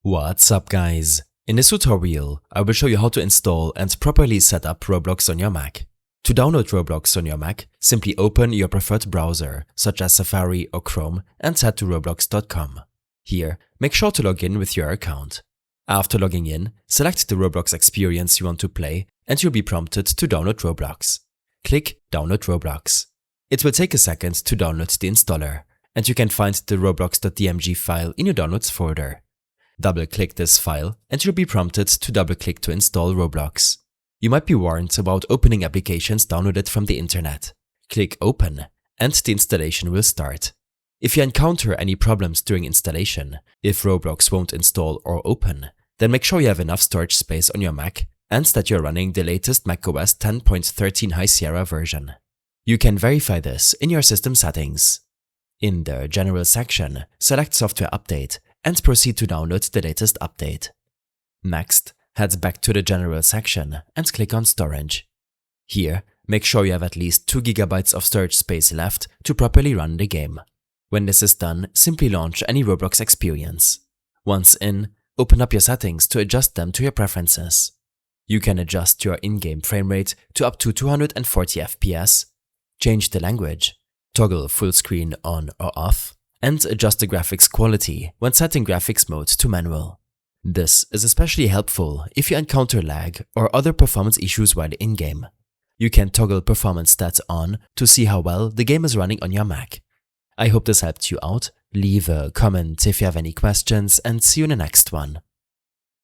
What's up guys? In this tutorial, I will show you how to install and properly set up Roblox on your Mac. To download Roblox on your Mac, simply open your preferred browser, such as Safari or Chrome, and head to roblox.com. Here, make sure to log in with your account. After logging in, select the Roblox experience you want to play and you'll be prompted to download Roblox. Click Download Roblox. It will take a second to download the installer, and you can find the roblox.dmg file in your downloads folder. Double-click this file and you'll be prompted to double-click to install Roblox. You might be warned about opening applications downloaded from the internet. Click Open and the installation will start. If you encounter any problems during installation, if Roblox won't install or open, then make sure you have enough storage space on your Mac and that you're running the latest macOS 10.13 High Sierra version. You can verify this in your system settings. In the General section, select Software Update and proceed to download the latest update. Next, head back to the General section and click on Storage. Here, make sure you have at least 2 GB of storage space left to properly run the game. When this is done, simply launch any Roblox experience. Once in, open up your settings to adjust them to your preferences. You can adjust your in-game frame rate to up to 240 FPS, change the language, toggle full screen on or off, and adjust the graphics quality when setting graphics mode to manual. This is especially helpful if you encounter lag or other performance issues while in-game. You can toggle performance stats on to see how well the game is running on your Mac. I hope this helped you out. Leave a comment if you have any questions and see you in the next one.